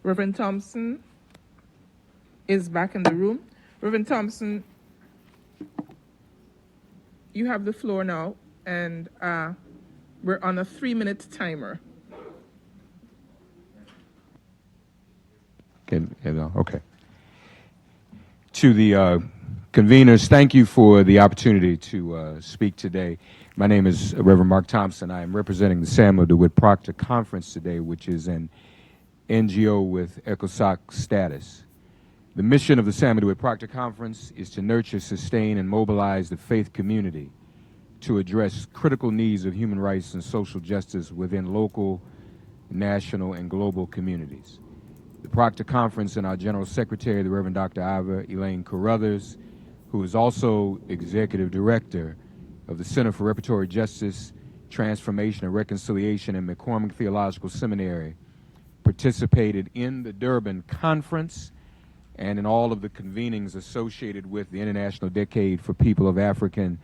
Reverend Thompson is back in the room. Reverend Thompson, you have the floor now, and we're on a 3-minute timer. Okay. To the conveners, thank you for the opportunity to speak today. My name is Reverend Mark Thompson. I am representing the Samuel DeWitt Proctor Conference today, which is an NGO with ECOSOC status. The mission of the Samuel DeWitt Proctor Conference is to nurture, sustain, and mobilize the faith community to address critical needs of human rights and social justice within local, national, and global communities. The Proctor Conference and our General Secretary, the Reverend Dr. Ivor Elaine Carruthers, who is also Executive Director of the Center for Reparatory Justice, Transformation, and Reconciliation in McCormick Theological Seminary, participated in the Durban Conference and in all of the convenings associated with the International Decade for People of African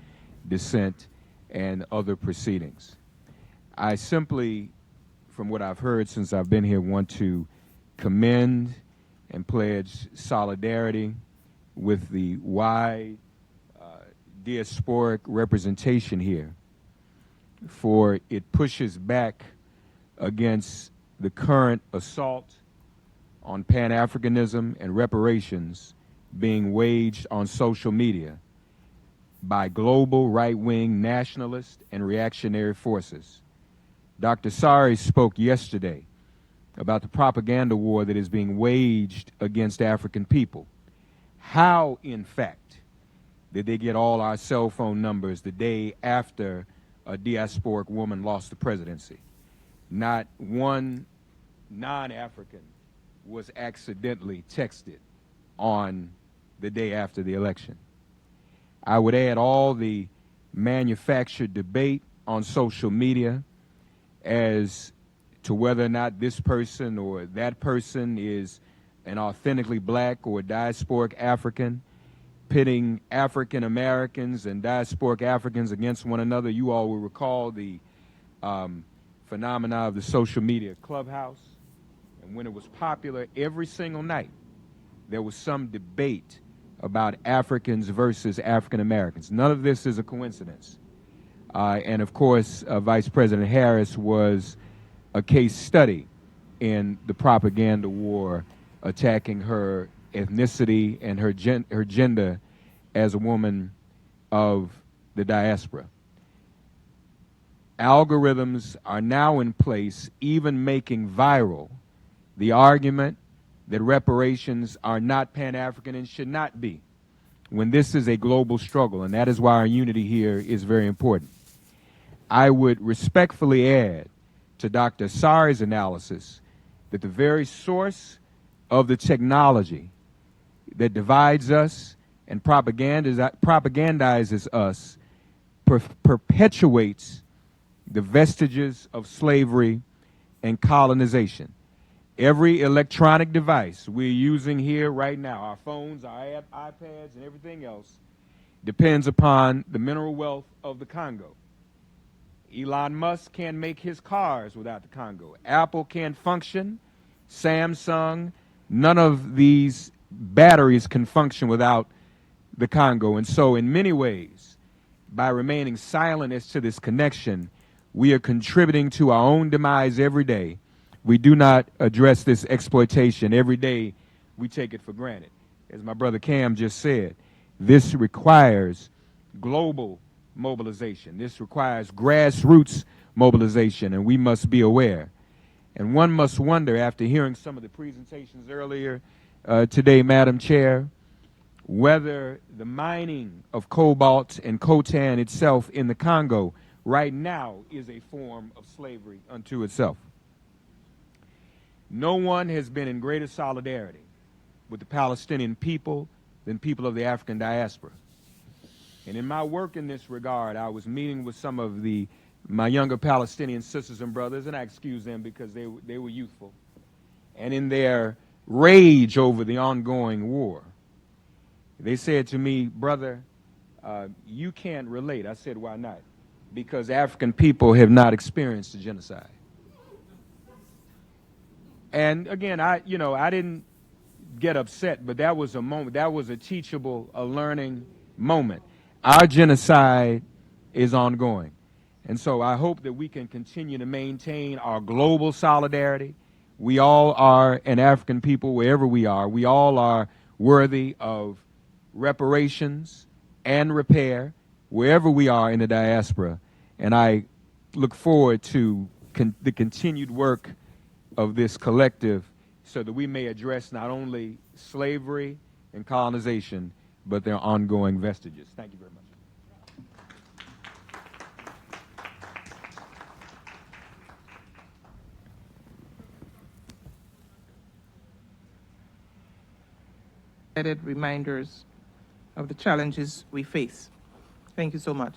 Descent and other proceedings. I simply, from what I've heard since I've been here, want to commend and pledge solidarity with the wide diasporic representation here, for it pushes back against the current assault on Pan-Africanism and reparations being waged on social media by global right-wing nationalist and reactionary forces. Dr. Sari spoke yesterday about the propaganda war that is being waged against African people. How, in fact, did they get all our cell phone numbers the day after a diasporic woman lost the presidency? Not one non-African was accidentally texted on the day after the election. I would add all the manufactured debate on social media as to whether or not this person or that person is an authentically black or diasporic African, pitting African Americans and diasporic Africans against one another. You all will recall the phenomena of the social media clubhouse. And when it was popular, every single night, there was some debate about Africans versus African Americans. None of this is a coincidence. And of course, Vice President Harris was a case study in the propaganda war attacking her ethnicity and her gender as a woman of the diaspora. Algorithms are now in place, even making viral the argument that reparations are not Pan-African and should not be, when this is a global struggle, and that is why our unity here is very important. I would respectfully add to Dr. Sari's analysis that the very source of the technology that divides us and propagandizes us perpetuates the vestiges of slavery and colonization. Every electronic device we're using here right now, our phones, our iPads, and everything else, depends upon the mineral wealth of the Congo. Elon Musk can't make his cars without the Congo. Apple can't function. Samsung, none of these batteries can function without the Congo. And so in many ways, by remaining silent as to this connection, we are contributing to our own demise every day. We do not address this exploitation. Every day we take it for granted. As my brother Cam just said, this requires global mobilization. This requires grassroots mobilization, and we must be aware. And one must wonder, after hearing some of the presentations earlier today, Madam Chair, whether the mining of cobalt and coltan itself in the Congo right now is a form of slavery unto itself. No one has been in greater solidarity with the Palestinian people than people of the African diaspora. And in my work in this regard, I was meeting with some of my younger Palestinian sisters and brothers, and I excuse them because they were youthful. And in their rage over the ongoing war, they said to me, brother, you can't relate. I said, why not? Because African people have not experienced a genocide. And again, I didn't get upset, but that was a moment, that was a teachable, a learning moment. Our genocide is ongoing. And so I hope that we can continue to maintain our global solidarity. We all are an African people wherever we are. We all are worthy of reparations and repair wherever we are in the diaspora. And I look forward to the continued work of this collective so that we may address not only slavery and colonization, but their ongoing vestiges. Thank you very much. Reminders of the challenges we face. Thank you so much.